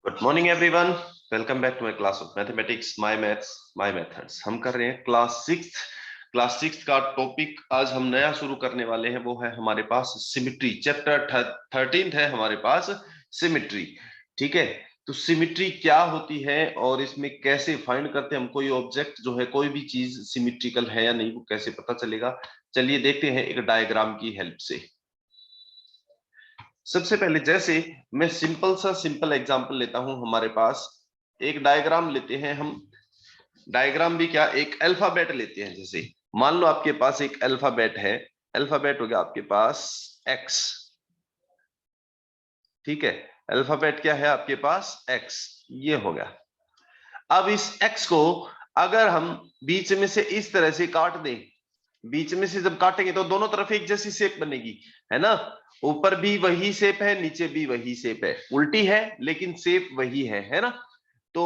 Good morning everyone, welcome back to my class of mathematics, my maths my methods. हम कर रहे हैं class six का topic आज हम नया शुरू करने वाले हैं। वो है हमारे पास सिमिट्री। चैप्टर 13 है हमारे पास सिमिट्री। ठीक है, तो सिमिट्री क्या होती है और इसमें कैसे फाइंड करते हैं हम कोई ऑब्जेक्ट जो है, कोई भी चीज सिमिट्रिकल है या नहीं, वो कैसे पता चलेगा। चलिए देखते हैं एक डायग्राम की हेल्प से। सबसे पहले जैसे मैं सिंपल एग्जांपल लेता हूं। हमारे पास एक डायग्राम लेते हैं हम। डायग्राम भी क्या, एक अल्फाबेट लेते हैं। जैसे मान लो आपके पास एक अल्फाबेट है। अल्फाबेट हो गया आपके पास एक्स। ठीक है, अल्फाबेट क्या है आपके पास, एक्स। ये हो गया। अब इस एक्स को अगर हम बीच में से इस तरह से काट दें, बीच में से जब काटेंगे तो दोनों तरफ एक जैसी शेप बनेगी, है ना। ऊपर भी वही शेप है, नीचे भी वही शेप है, उल्टी है लेकिन शेप वही है ना। तो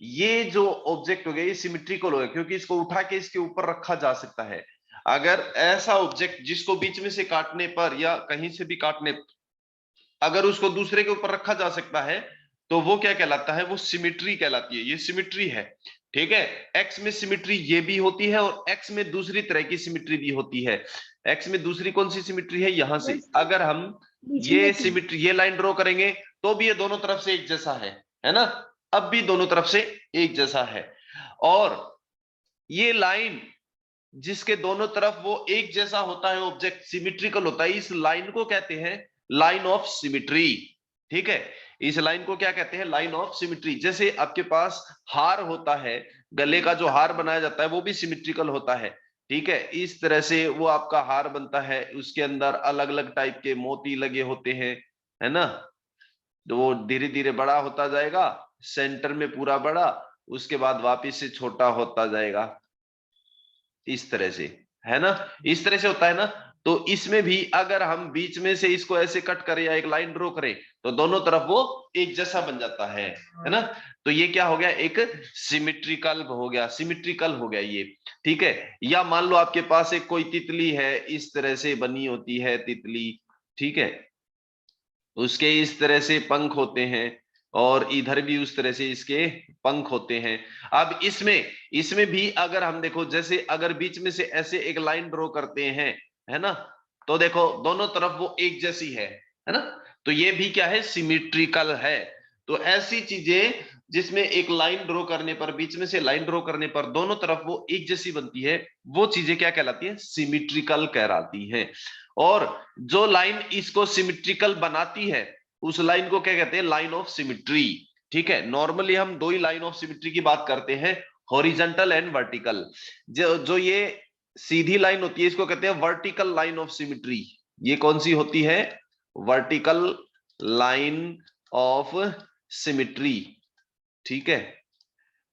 ये जो ऑब्जेक्ट हो गया ये सिमेट्रिकल हो गया, क्योंकि इसको उठा के इसके ऊपर रखा जा सकता है। अगर ऐसा ऑब्जेक्ट जिसको बीच में से काटने पर या कहीं से भी काटने, अगर उसको दूसरे के ऊपर रखा जा सकता है तो वो क्या कहलाता है, वो सिमिट्री कहलाती है। ये सिमिट्री है। ठीक है, एक्स में सिमिट्री ये भी होती है और एक्स में दूसरी तरह की सिमिट्री भी होती है। एक्स में दूसरी कौन सी सिमिट्री है, यहां से अगर हम ये सिमिट्री, ये लाइन ड्रॉ करेंगे तो भी ये दोनों तरफ से एक जैसा है ना। अब भी दोनों तरफ से एक जैसा है। और ये लाइन जिसके दोनों तरफ वो एक जैसा होता है, ऑब्जेक्ट सिमिट्रिकल होता है, इस लाइन को कहते हैं लाइन ऑफ सिमिट्री। ठीक है, इस लाइन को क्या कहते हैं, लाइन ऑफ सिमिट्री। जैसे आपके पास हार होता है, गले का जो हार बनाया जाता है वो भी सिमिट्रिकल होता है। ठीक है, इस तरह से वो आपका हार बनता है, उसके अंदर अलग अलग टाइप के मोती लगे होते हैं, है ना। तो वो धीरे धीरे बड़ा होता जाएगा, सेंटर में पूरा बड़ा, उसके बाद वापिस से छोटा होता जाएगा, इस तरह से, है ना। इस तरह से होता है ना। तो इसमें भी अगर हम बीच में से इसको ऐसे कट करें या एक लाइन ड्रॉ करें तो दोनों तरफ वो एक जैसा बन जाता है ना। तो ये क्या हो गया, एक सिमिट्रिकल हो गया, सिमिट्रिकल हो गया ये। ठीक है, या मान लो आपके पास एक कोई तितली है, इस तरह से बनी होती है तितली। ठीक है, उसके इस तरह से पंख होते हैं और इधर भी उस तरह से इसके पंख होते हैं। अब इसमें इसमें भी अगर हम देखो, जैसे अगर बीच में से ऐसे एक लाइन ड्रॉ करते हैं, है ना, तो देखो दोनों तरफ वो एक जैसी है ना। तो ये भी क्या है, सिमिट्रिकल है। तो ऐसी चीजें जिसमें एक लाइन ड्रॉ करने पर, बीच में से लाइन ड्रॉ करने पर दोनों तरफ वो एक जैसी बनती है, वो चीजें क्या कहलाती है, सिमिट्रिकल कहलाती हैं। और जो लाइन इसको सिमिट्रिकल बनाती है उस लाइन को क्या कहते हैं, लाइन ऑफ सिमिट्री। ठीक है, नॉर्मली हम दो ही लाइन ऑफ सिमिट्री की बात करते हैं, हॉरिजॉन्टल एंड वर्टिकल। जो ये सीधी लाइन होती है इसको कहते हैं वर्टिकल लाइन ऑफ सिमिट्री। ये कौन सी होती है, वर्टिकल लाइन ऑफ सिमिट्री। ठीक है,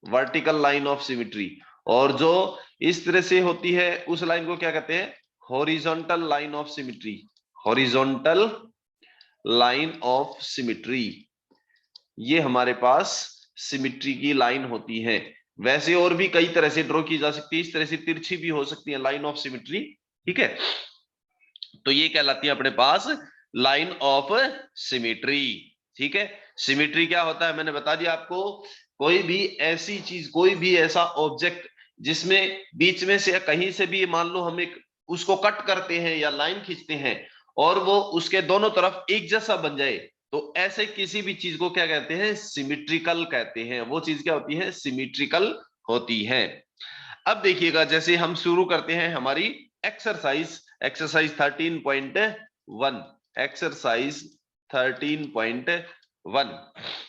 वर्टिकल लाइन ऑफ सिमिट्री। और जो इस तरह से होती है उस लाइन को क्या कहते हैं, horizontal line of symmetry. Horizontal line of symmetry, ये हमारे पास सिमिट्री की लाइन होती है। वैसे और भी कई तरह से ड्रॉ की जा सकती है, इस तरह से तिरछी भी हो सकती है लाइन ऑफ सिमिट्री। ठीक है, तो ये कहलाती है अपने पास लाइन ऑफ सिमिट्री। ठीक है, सिमिट्री क्या होता है मैंने बता दिया आपको, कोई भी ऐसी चीज, कोई भी ऐसा ऑब्जेक्ट जिसमें बीच में से कहीं से भी मान लो हम एक उसको कट करते हैं या लाइन खींचते हैं और वो उसके दोनों तरफ एक जैसा बन जाए, तो ऐसे किसी भी चीज को क्या कहते हैं, सिमिट्रिकल कहते हैं। वो चीज क्या होती है, सिमिट्रिकल होती है। अब देखिएगा, जैसे हम शुरू करते हैं हमारी एक्सरसाइज, एक्सरसाइज 13.1, एक्सरसाइज 13.1।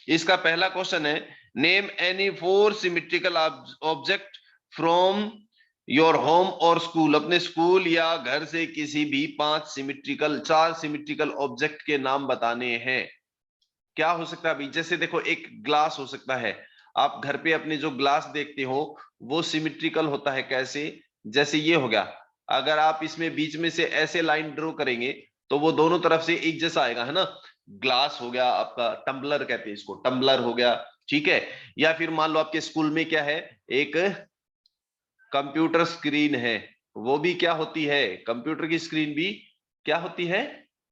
इसका पहला क्वेश्चन है, name any 4 symmetrical object from your home और स्कूल। अपने स्कूल या घर से किसी भी 4 सिमेट्रिकल ऑब्जेक्ट के नाम बताने हैं। क्या हो सकता है अभी, जैसे देखो एक ग्लास हो सकता है, आप घर पे अपने जो ग्लास देखते हो वो सिमिट्रिकल होता है। कैसे, जैसे ये हो गया, अगर आप इसमें बीच में से ऐसे लाइन ड्रॉ करेंगे तो वो दोनों तरफ से एक जैसा आएगा, है ना। ग्लास हो गया आपका, टम्बलर कहते हैं इसको, टम्बलर हो गया। ठीक है, या फिर मान लो आपके स्कूल में क्या है, एक कंप्यूटर स्क्रीन है, वो भी क्या होती है, कंप्यूटर की स्क्रीन भी क्या होती है,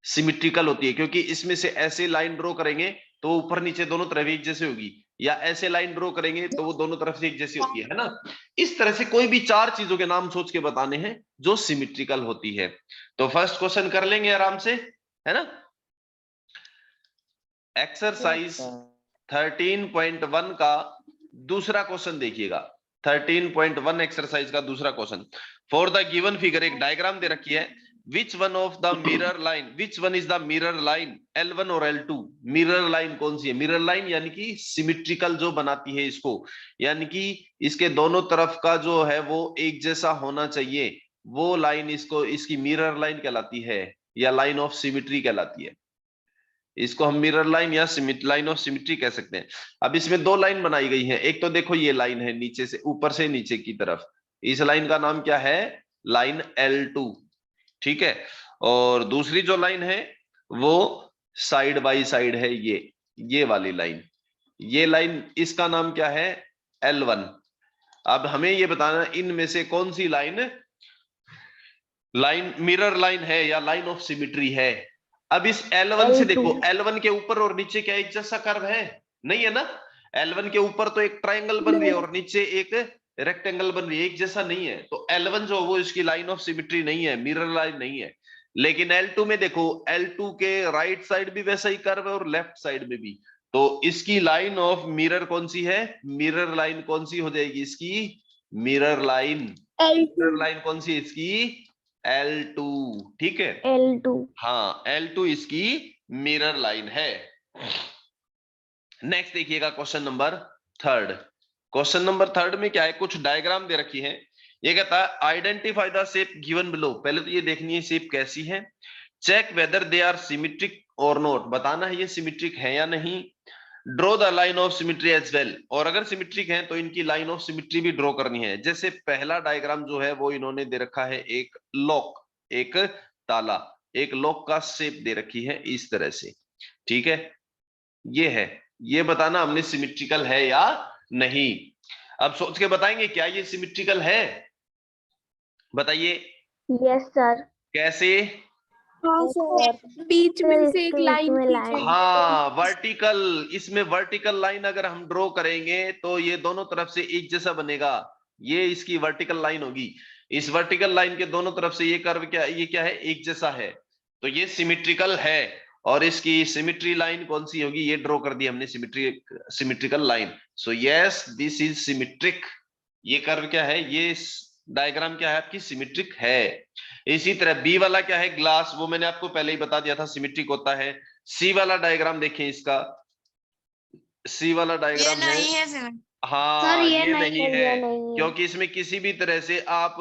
सिमिट्रिकल होती है, क्योंकि इसमें से ऐसे लाइन ड्रॉ करेंगे तो ऊपर नीचे दोनों तरफ एक जैसे होगी, या ऐसे लाइन ड्रॉ करेंगे तो वो दोनों तरफ से एक जैसी होती है ना। इस तरह से कोई भी चार चीजों के नाम सोच के बताने हैं जो सिमेट्रिकल होती है। तो फर्स्ट क्वेश्चन कर लेंगे आराम से, है ना। एक्सरसाइज 13.1 का दूसरा क्वेश्चन देखिएगा। 13.1 एक्सरसाइज का दूसरा question. For the given figure एक डायग्राम दे रखी है। Which one of the mirror line, which one is the mirror line, L1 और L2। मिरर लाइन कौन सी है? मिरर लाइन यानी कि सिमेट्रिकल जो बनाती है इसको, यानी कि इसके दोनों तरफ का जो है वो एक जैसा होना चाहिए, वो लाइन इसको, इसकी मिरर लाइन कहलाती है, या लाइन ऑफ सिमेट्री कहलाती है। इसको हम मिरर लाइन या लाइन ऑफ सिमेट्री कह सकते हैं। अब इसमें दो लाइन बनाई गई है। एक तो देखो ये लाइन है नीचे से ऊपर से नीचे की तरफ, इस लाइन का नाम क्या है? लाइन L2, ठीक है। और दूसरी जो लाइन है वो साइड बाय साइड है, ये वाली लाइन, ये लाइन इसका नाम क्या है? L1। अब हमें ये बताना इनमें से कौन सी लाइन मिरर लाइन है या लाइन ऑफ सिमेट्री है। अब इस L1 से देखो, L1 के ऊपर और नीचे क्या एक जैसा कर्व है? नहीं है ना। L1 के ऊपर तो एक ट्रायंगल बन रही है और नीचे एक रेक्टेंगल बन रही है, एक जैसा नहीं है। तो L1 जो वो इसकी लाइन ऑफ सिमेट्री नहीं है, मिरर लाइन नहीं है। लेकिन L2 में देखो, L2 के राइट साइड भी वैसा ही कर्व है और लेफ्ट साइड में भी। तो इसकी लाइन ऑफ मिरर कौन सी है? मिरर लाइन कौन सी हो जाएगी इसकी? मिरर लाइन, मिरर लाइन कौन सी है इसकी? L2, ठीक है। L2, हाँ L2 इसकी मिरर लाइन है। नेक्स्ट देखिएगा question number third. Question number third में क्या है? कुछ डायग्राम दे रखी है। ये कहता है identify the shape given below. पहले तो ये देखनी है शेप कैसी है। Check whether they are symmetric और नॉट, बताना है ये सिमेट्रिक है या नहीं। Draw the line of symmetry as well, और अगर सिमेट्रिक है तो इनकी लाइन ऑफ सिमेट्री भी ड्रॉ करनी है। जैसे पहला डायग्राम जो है वो इन्होंने दे रखा है एक लॉक, एक ताला, एक लॉक का शेप दे रखी है इस तरह से, ठीक है। ये है, ये बताना हमने सिमेट्रिकल है या नहीं। अब सोच के बताएंगे क्या ये सिमेट्रिकल है? बताइए। Yes sir. कैसे? हाँ सर, बीच में से एक लाइन खींचेंगे। हाँ वर्टिकल, इसमें वर्टिकल लाइन अगर हम ड्रॉ करेंगे तो ये दोनों तरफ से एक जैसा बनेगा। ये इसकी वर्टिकल लाइन होगी। इस वर्टिकल लाइन के दोनों तरफ से ये कर्व क्या, ये क्या है? एक जैसा है। तो ये सिमेट्रिकल है। और इसकी सिमेट्री लाइन कौन सी होगी? ये ड्रॉ कर दी हमने symmetrical line. So yes this is symmetric. ये कर्व क्या है? ये डायग्राम क्या है आपकी? सिमेट्रिक है। इसी तरह बी वाला क्या है? ग्लास, वो मैंने आपको पहले ही बता दिया था सिमेट्रिक होता है। सी वाला डायग्राम देखें इसका, सी वाला डायग्राम है, हाँ सर ये नहीं है, क्योंकि इसमें किसी भी तरह से आप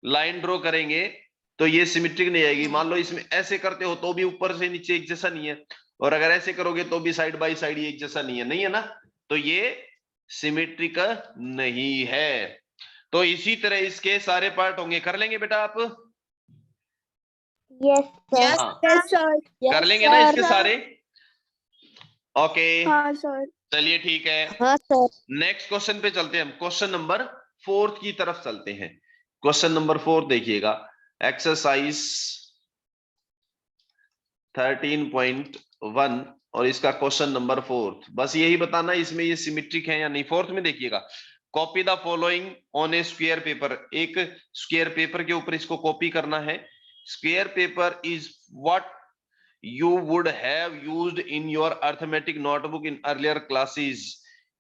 लाइन ड्रॉ करेंगे तो ये सिमेट्रिक नहीं आएगी। मान लो इसमें ऐसे करते हो तो भी ऊपर से नीचे एक जैसा नहीं है, और अगर ऐसे करोगे तो भी साइड बाय साइड एक जैसा नहीं है, नहीं है ना। तो ये सिमेट्रिक नहीं है। तो इसी तरह इसके सारे पार्ट होंगे। कर लेंगे बेटा आप? Yes sir. हाँ यस सर। कर लेंगे ना इसके सारे? ओके हाँ सर। चलिए ठीक है। हाँ सर। नेक्स्ट क्वेश्चन पे चलते हैं हम। क्वेश्चन नंबर फोर्थ की तरफ चलते हैं। क्वेश्चन नंबर 4 देखिएगा। एक्सरसाइज 13.1 और इसका क्वेश्चन नंबर 4। बस यही बताना इसमें ये सिमेट्रिक है या नहीं। फोर्थ में देखिएगा, copy the following on A square paper. एक स्क्वायर पेपर के ऊपर इसको कॉपी करना है। Square paper is what you would have used in your arithmetic notebook in earlier classes,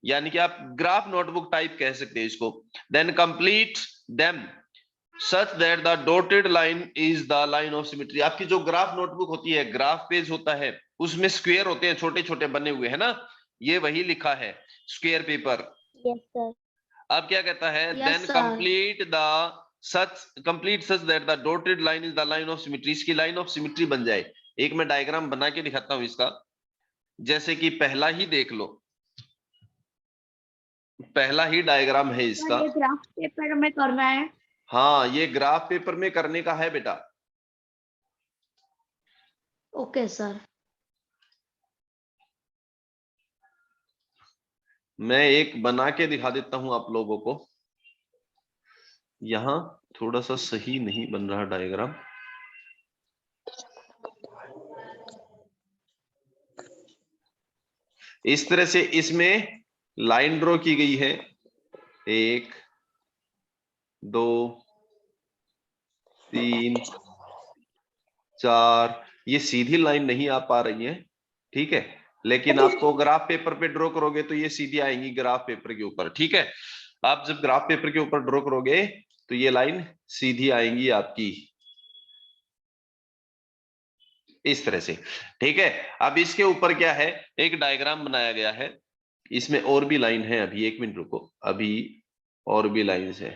यानी कि आप ग्राफ नोटबुक टाइप कह सकते हैं इसको। then complete them such that the dotted line is the line of symmetry। आपकी जो graph notebook होती है, ग्राफ पेज होता है, उसमें स्क्वायर होते हैं छोटे छोटे बने हुए, है ना। ये वही लिखा है स्क्वायर पेपर। Yes sir. अब क्या कहता है? then complete such that the dotted line is the line of symmetry। इसकी लाइन ऑफ सिमेट्री बन जाए। एक मैं डायग्राम बना के दिखाता हूं इसका। जैसे कि पहला ही देख लो, पहला ही डायग्राम है इसका। ये ग्राफ पेपर में करना है? हाँ ये ग्राफ पेपर में करने का है बेटा। Okay sir. मैं एक बना के दिखा देता हूं आप लोगों को। यहां थोड़ा सा सही नहीं बन रहा डायग्राम। इस तरह से इसमें लाइन ड्रॉ की गई है, 1 2 3 4, ये सीधी लाइन नहीं आ पा रही है, ठीक है, लेकिन आपको ग्राफ पेपर पे ड्रॉ करोगे तो ये सीधी आएंगी ग्राफ पेपर के ऊपर, ठीक है। आप जब ग्राफ पेपर के ऊपर ड्रॉ करोगे तो ये लाइन सीधी आएंगी आपकी इस तरह से, ठीक है। अब इसके ऊपर क्या है, एक डायग्राम बनाया गया है, इसमें और भी लाइन है, अभी 1 मिनट रुको, अभी और भी लाइन है।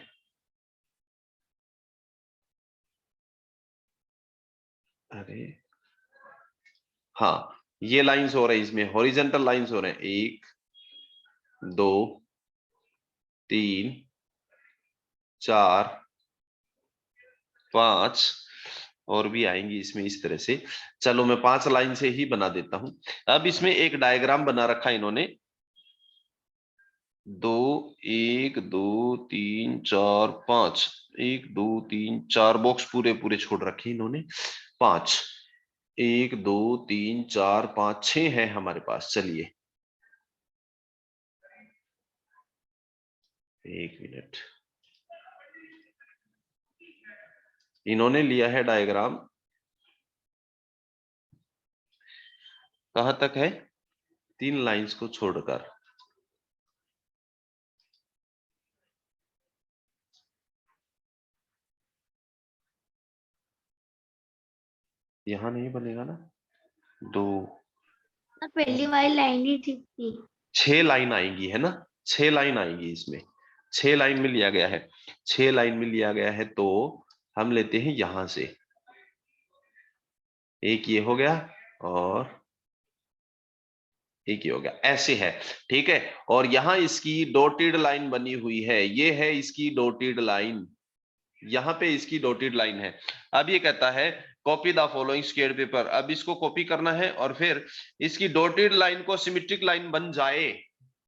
अरे हाँ, ये लाइंस हो रहे हैं, इसमें हॉरिजेंटल लाइंस हो रहे हैं, 1 2 3 4 5 और भी आएंगी इसमें इस तरह से। चलो मैं 5 लाइन से ही बना देता हूं। अब इसमें एक डायग्राम बना रखा है इन्होंने, 2 1 2 3 4 5, 1 2 3 4 बॉक्स पूरे पूरे छोड़ रखे इन्होंने, 5 1 2 3 4 5 6 है हमारे पास। चलिए 1 मिनट, इन्होंने लिया है डायग्राम, कहां तक है, 3 लाइंस को छोड़कर, यहां नहीं बनेगा ना, 2 पहली वाली लाइन ही ठीक थी। 6 लाइन आएंगी है ना, 6 लाइन आएंगी इसमें, 6 लाइन में लिया गया है, 6 लाइन में लिया गया है, तो हम लेते हैं यहां से, एक ये हो गया और एक ये हो गया, ऐसे है, ठीक है। और यहां इसकी डॉटेड लाइन बनी हुई है, ये है इसकी डॉटेड लाइन, यहां पे इसकी डॉटेड लाइन है। अब ये कहता है copy the following square paper, अब इसको कॉपी करना है और फिर इसकी डॉटेड लाइन को सिमेट्रिक लाइन बन जाए,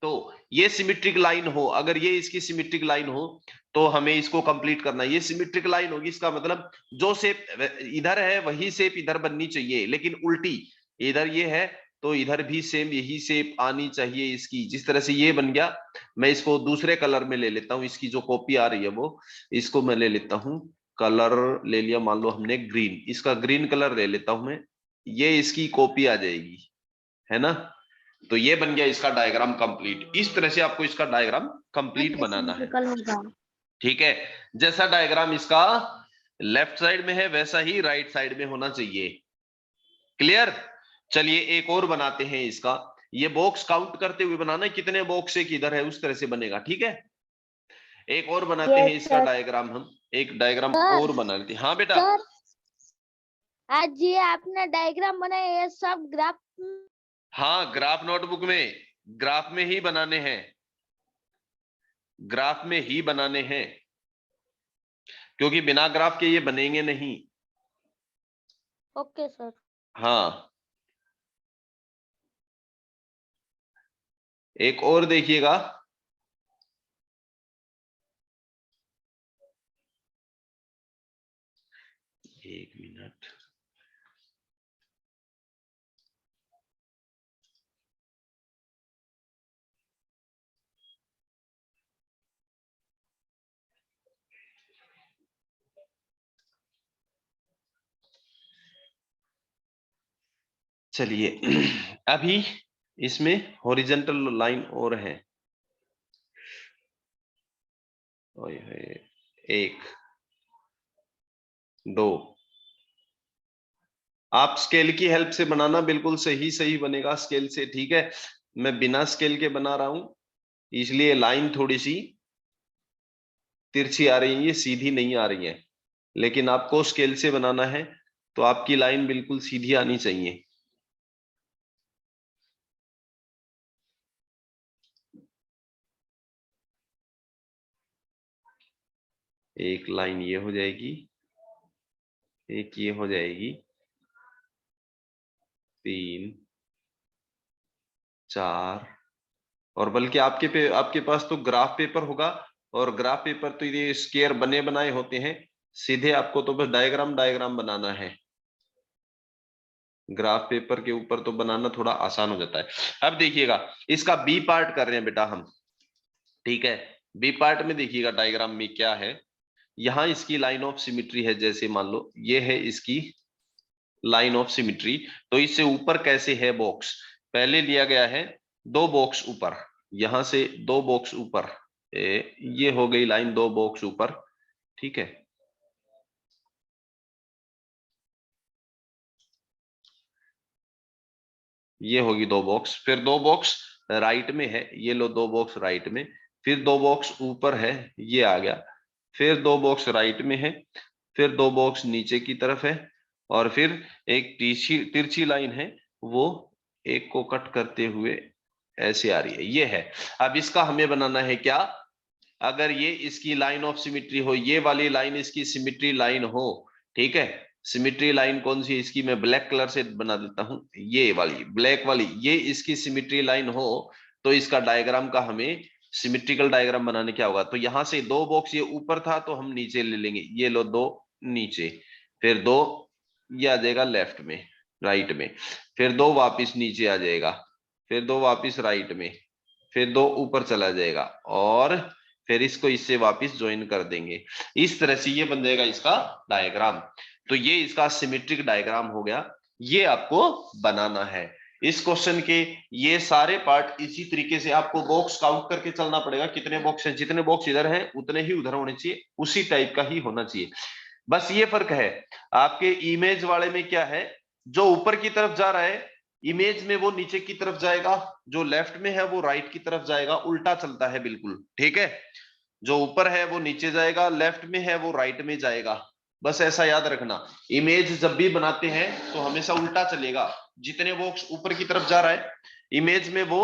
तो ये सिमेट्रिक लाइन हो, अगर ये इसकी सिमेट्रिक लाइन हो तो हमें इसको कंप्लीट करना है, ये सिमेट्रिक लाइन होगी, इसका मतलब जो शेप इधर है वही शेप इधर बननी चाहिए, लेकिन उल्टी, इधर ये है तो इधर भी सेम यही शेप आनी चाहिए इसकी, जिस तरह से ये बन गया। मैं इसको दूसरे कलर में ले लेता हूं, इसकी जो कॉपी आ रही है वो, इसको मैं ले लेता हूं, कलर ले लिया, मान लो हमने ग्रीन, इसका ग्रीन कलर ले लेता हूं मैं, ये इसकी कॉपी आ जाएगी, है ना। तो ये बन गया इसका डायग्राम कंप्लीट। इस तरह से आपको इसका डायग्राम कंप्लीट बनाना है, ठीक है। जैसा डायग्राम इसका लेफ्ट साइड में है वैसा ही राइट साइड में होना चाहिए, क्लियर। चलिए एक और बनाते हैं इसका, ये बॉक्स काउंट करते हुए बनाना है, कितने बॉक्स से किधर है उस तरह से बनेगा, ठीक है। एक और बनाते हैं इसका डायग्राम, हम एक डायग्राम और बना लेते हैं। हाँ बेटा, आज ये आपने डायग्राम बनाया, ये सब ग्राफ, हाँ ग्राफ नोटबुक में, ग्राफ में ही बनाने हैं, ग्राफ में ही बनाने हैं, क्योंकि बिना ग्राफ के ये बनेंगे नहीं। Okay sir. हाँ एक और देखिएगा, एक मिनट, चलिए अभी इसमें हॉरिजेंटल लाइन और है, 1 2, आप स्केल की हेल्प से बनाना, बिल्कुल सही सही बनेगा स्केल से, ठीक है। मैं बिना स्केल के बना रहा हूं, इसलिए लाइन थोड़ी सी तिरछी आ रही है, ये सीधी नहीं आ रही है, लेकिन आपको स्केल से बनाना है तो आपकी लाइन बिल्कुल सीधी आनी चाहिए। एक लाइन ये हो जाएगी, एक ये हो जाएगी, 3 4, और बल्कि आपके पास तो ग्राफ पेपर होगा, और ग्राफ पेपर तो ये स्क्वायर बने बनाए होते हैं, सीधे आपको तो बस डायग्राम डायग्राम बनाना है, ग्राफ पेपर के ऊपर तो बनाना थोड़ा आसान हो जाता है। अब देखिएगा इसका बी पार्ट कर रहे हैं बेटा हम, ठीक है। बी पार्ट में देखिएगा डायग्राम में क्या है, यहां इसकी लाइन ऑफ सिमिट्री है, जैसे मान लो ये है इसकी लाइन ऑफ सिमिट्री, तो इससे ऊपर कैसे है बॉक्स, पहले लिया गया है 2 बॉक्स ऊपर, यहां से 2 बॉक्स ऊपर, ये हो गई लाइन 2 बॉक्स ऊपर, ठीक है। ये होगी 2 बॉक्स, फिर 2 बॉक्स राइट में है, ये लो 2 बॉक्स राइट में, फिर 2 बॉक्स ऊपर है, ये आ गया, फिर 2 बॉक्स राइट में है, फिर 2 बॉक्स नीचे की तरफ है, और फिर एक तिरछी लाइन है, वो एक को कट करते हुए ऐसे आ रही है, ये है। अब इसका हमें बनाना है क्या, अगर ये इसकी लाइन ऑफ सिमिट्री हो, ये वाली लाइन इसकी सिमिट्री लाइन हो, ठीक है। सिमिट्री लाइन कौन सी इसकी, मैं ब्लैक कलर से बना देता हूं, ये वाली ब्लैक वाली, ये इसकी सिमिट्री लाइन हो, तो इसका डायग्राम का हमें सिमिट्रिकल डायग्राम बनाने क्या होगा, तो यहां से 2 बॉक्स ये ऊपर था तो हम नीचे ले लेंगे, ये लो 2 नीचे, फिर 2 ये आ जाएगा लेफ्ट में राइट में, फिर 2 वापिस नीचे आ जाएगा, फिर 2 वापिस राइट में, फिर 2 ऊपर चला जाएगा, और फिर इसको इससे वापस ज्वाइन कर देंगे। इस तरह से ये बन जाएगा इसका डायग्राम। तो ये इसका सिमेट्रिक डायग्राम हो गया, ये आपको बनाना है। इस क्वेश्चन के ये सारे पार्ट इसी तरीके से आपको बॉक्स काउंट करके चलना पड़ेगा, कितने बॉक्स हैं, जितने बॉक्स इधर हैं उतने ही उधर होने चाहिए, उसी टाइप का ही होना चाहिए। बस ये फर्क है, आपके इमेज वाले में क्या है, जो ऊपर की तरफ जा रहा है इमेज में वो नीचे की तरफ जाएगा, जो लेफ्ट में है वो राइट की तरफ जाएगा, उल्टा चलता है बिल्कुल, ठीक है। जो ऊपर है वो नीचे जाएगा, लेफ्ट में है वो राइट में जाएगा, बस ऐसा याद रखना। इमेज जब भी बनाते हैं तो हमेशा उल्टा चलेगा, जितने बॉक्स ऊपर की तरफ जा रहा है इमेज में वो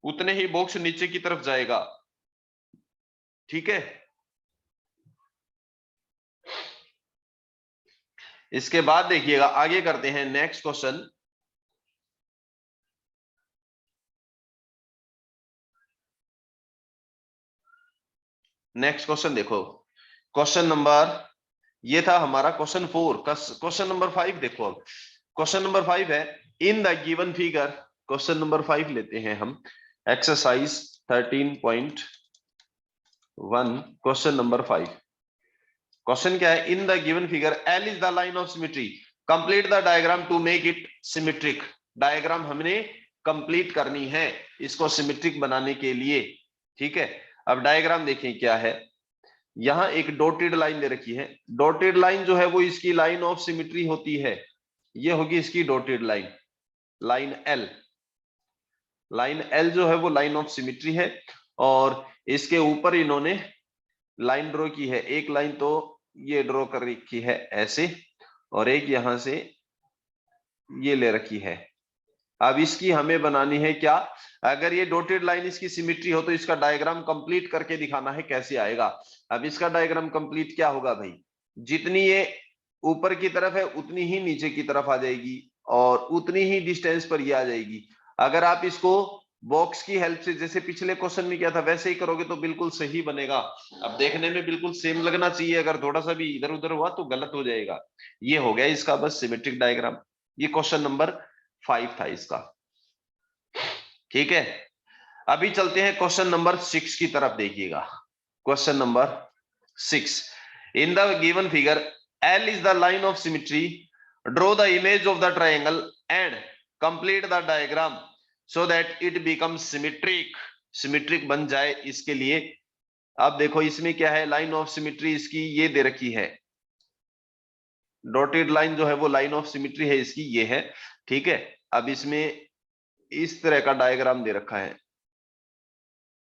उतने ही बॉक्स नीचे की तरफ जाएगा, ठीक है। इसके बाद देखिएगा आगे करते हैं नेक्स्ट क्वेश्चन। नेक्स्ट क्वेश्चन देखो, क्वेश्चन नंबर, ये था हमारा क्वेश्चन 4, क्वेश्चन नंबर 5 देखो। अब क्वेश्चन नंबर 5 है, in the given figure, question number 5 लेते हैं हम, एक्सरसाइज 13.1 क्वेश्चन नंबर 5। क्वेश्चन क्या है, in the given figure L is the line of symmetry, complete the diagram to make it symmetric. Diagram हमने complete करनी है इसको सिमेट्रिक बनाने के लिए, ठीक है। अब डायग्राम देखें क्या है, यहां एक डॉटेड लाइन दे रखी है, डॉटेड लाइन जो है वो इसकी लाइन ऑफ सिमेट्री होती है, ये होगी इसकी dotted line, line L, line L जो है वो लाइन ऑफ सिमेट्री है, और इसके ऊपर इन्होंने लाइन ड्रॉ की है, एक लाइन तो ये ड्रॉ कर रखी है ऐसे, और एक यहां से ये ले रखी है। अब इसकी हमें बनानी है क्या, अगर ये डॉटेड लाइन इसकी सिमेट्री हो तो इसका डायग्राम कंप्लीट करके दिखाना है कैसे आएगा। अब इसका डायग्राम कंप्लीट क्या होगा भाई, जितनी ये ऊपर की तरफ है उतनी ही नीचे की तरफ आ जाएगी, और उतनी ही डिस्टेंस पर ये आ जाएगी। अगर आप इसको बॉक्स की हेल्प से जैसे पिछले क्वेश्चन में किया था वैसे ही करोगे तो बिल्कुल सही बनेगा। अब देखने में बिल्कुल सेम लगना चाहिए, अगर थोड़ा सा भी इधर उधर हुआ तो गलत हो जाएगा। ये हो गया इसका बस सिमेट्रिक डायग्राम, ये क्वेश्चन नंबर 5 था इसका, ठीक है। अभी चलते हैं क्वेश्चन नंबर 6 की तरफ, देखिएगा question number 6, in the given figure L is the line of symmetry, draw the image of the triangle and complete the diagram so that it becomes symmetric, symmetric बन जाए इसके लिए। अब देखो इसमें क्या है, लाइन ऑफ सिमेट्री इसकी ये दे रखी है, डॉटेड लाइन जो है वो लाइन ऑफ सिमेट्री है इसकी, ये है, ठीक है। अब इसमें इस तरह का डायग्राम दे रखा है,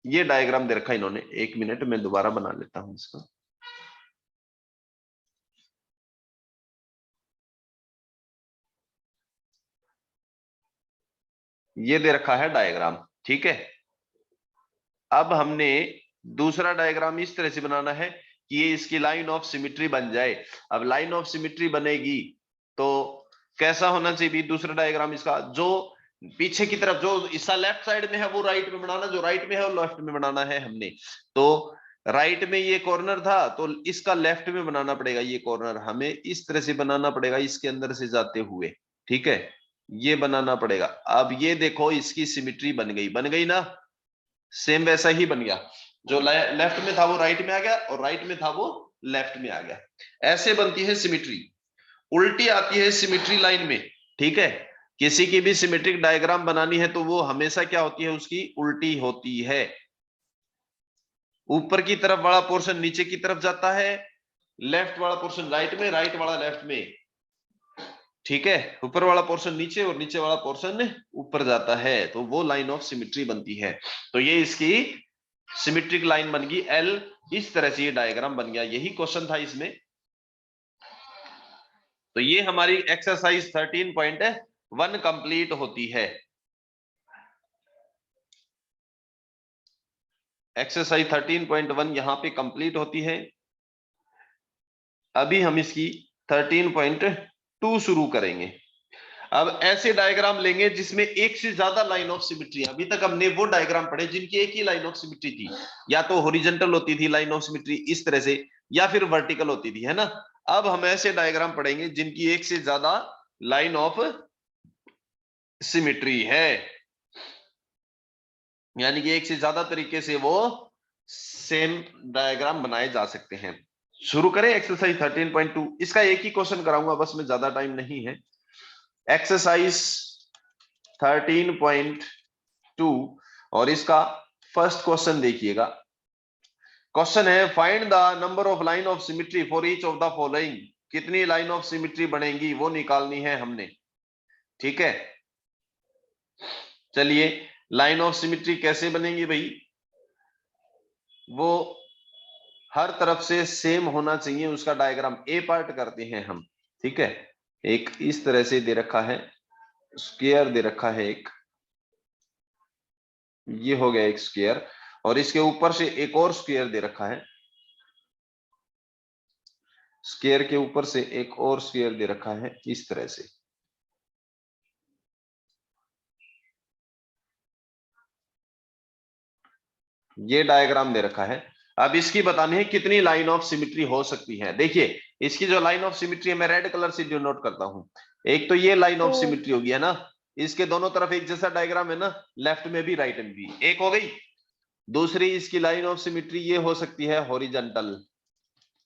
ये डायग्राम दे रखा है इन्होंने, एक मिनट मैं दोबारा बना लेता हूं इसको। ये दे रखा है डायग्राम, ठीक है। अब हमने दूसरा डायग्राम इस तरह से बनाना है कि ये इसकी लाइन ऑफ सिमेट्री बन जाए। अब लाइन ऑफ सिमेट्री बनेगी तो कैसा होना चाहिए दूसरा डायग्राम इसका, जो पीछे की तरफ जो इसका लेफ्ट साइड में है वो राइट में बनाना, जो राइट में है वो लेफ्ट में बनाना है हमने। तो राइट में ये कॉर्नर था तो इसका लेफ्ट में बनाना पड़ेगा, ये कॉर्नर हमें इस तरह से बनाना पड़ेगा इसके अंदर से जाते हुए, ठीक है। ये बनाना पड़ेगा। अब ये देखो इसकी सिमिट्री बन गई ना, सेम वैसा ही बन गया, जो लेफ्ट में था वो राइट में आ गया और राइट में था वो लेफ्ट में आ गया। ऐसे बनती है सिमिट्री। उल्टी आती है सिमिट्री लाइन में, ठीक है। किसी की भी सिमेट्रिक डायग्राम बनानी है तो वो हमेशा क्या होती है, उसकी उल्टी होती है। ऊपर की तरफ वाला पोर्शन नीचे की तरफ जाता है, लेफ्ट वाला पोर्शन राइट में, राइट वाला लेफ्ट में, ठीक है। ऊपर वाला पोर्शन नीचे और नीचे वाला पोर्शन ऊपर जाता है, तो वो लाइन ऑफ सिमेट्री बनती है। तो ये इसकी सिमेट्रिक लाइन बन गई एल। इस तरह से ये डायग्राम बन गया। यही क्वेश्चन था इसमें। तो ये हमारी एक्सरसाइज 13.1 कंप्लीट होती है। एक्सरसाइज 13.1 यहां पे कंप्लीट होती है। अभी हम इसकी 13.2 शुरू करेंगे। अब ऐसे डायग्राम लेंगे जिसमें एक से ज्यादा लाइन ऑफ सिमेट्री। अभी तक हमने वो डायग्राम पढ़े जिनकी एक ही लाइन ऑफ सिमेट्री थी, या तो हॉरिजॉन्टल होती थी लाइन ऑफ सिमेट्री इस तरह से, या फिर वर्टिकल होती थी, है ना। अब हम ऐसे डायग्राम पढ़ेंगे जिनकी एक से ज्यादा लाइन ऑफ सिमेट्री है, यानी कि एक से ज्यादा तरीके से वो सेम डायग्राम बनाए जा सकते हैं। शुरू करें एक्सरसाइज 13.2। इसका एक ही क्वेश्चन कराऊंगा बस, में ज्यादा टाइम नहीं है। एक्सरसाइज 13.2 और इसका फर्स्ट क्वेश्चन देखिएगा। क्वेश्चन है find the number of line of symmetry for each of the following. कितनी लाइन ऑफ सिमेट्री बनेगी वो निकालनी है हमने, ठीक है। चलिए, लाइन ऑफ सिमेट्री कैसे बनेगी भाई, वो हर तरफ से सेम होना चाहिए उसका डायग्राम। ए पार्ट करते हैं हम, ठीक है। एक इस तरह से दे रखा है, स्क्वायर दे रखा है एक, ये हो गया एक स्क्वायर, और इसके ऊपर से एक और स्क्वायर दे रखा है, स्क्वायर के ऊपर से एक और स्क्वायर दे रखा है इस तरह से। ये डायग्राम दे रखा है। अब इसकी बतानी है कितनी लाइन ऑफ सिमेट्री हो सकती है। देखिए, इसकी जो लाइन ऑफ सिमेट्री है मैं रेड कलर से डिनोट करता हूं। एक तो ये लाइन ऑफ सिमेट्री होगी, है ना, इसके दोनों तरफ एक जैसा डायग्राम है ना, लेफ्ट में भी राइट में भी, एक हो गई। दूसरी इसकी लाइन ऑफ सिमेट्री ये हो सकती है हॉरिजॉन्टल,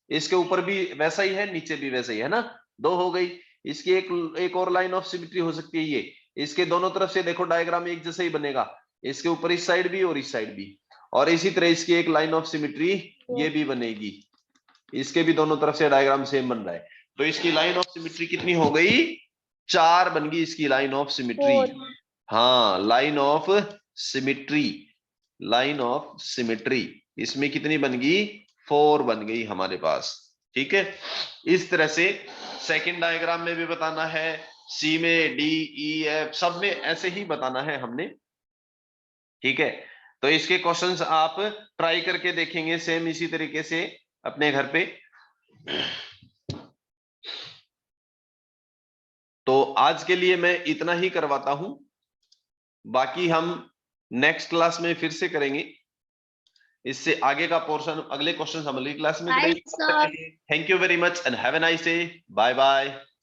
इसके ऊपर भी वैसा ही है, नीचे भी वैसा ही है ना, दो हो गई। इसकी एक और लाइन ऑफ सिमेट्री हो सकती है ये, इसके दोनों तरफ से देखो डायग्राम एक जैसा ही बनेगा, इसके ऊपर इस साइड भी और इस साइड भी। और इसी तरह इसकी एक लाइन ऑफ सिमेट्री ये भी बनेगी, इसके भी दोनों तरफ से डायग्राम सेम बन रहा है। तो इसकी लाइन ऑफ सिमेट्री कितनी हो गई, 4 बन गई इसकी लाइन ऑफ सिमेट्री। हाँ, line of symmetry, line of symmetry इसमें कितनी बन गई, 4 बन गई हमारे पास, ठीक है। इस तरह से सेकंड डायग्राम में भी बताना है, सी में, डी, ई, एफ सब में ऐसे ही बताना है हमने, ठीक है। तो इसके क्वेश्चंस आप ट्राई करके देखेंगे सेम इसी तरीके से अपने घर पे। तो आज के लिए मैं इतना ही करवाता हूं, बाकी हम नेक्स्ट क्लास में फिर से करेंगे। इससे आगे का पोर्शन, अगले क्वेश्चन हम अगली क्लास में करेंगे। Thank you very much and have a nice day. Bye bye.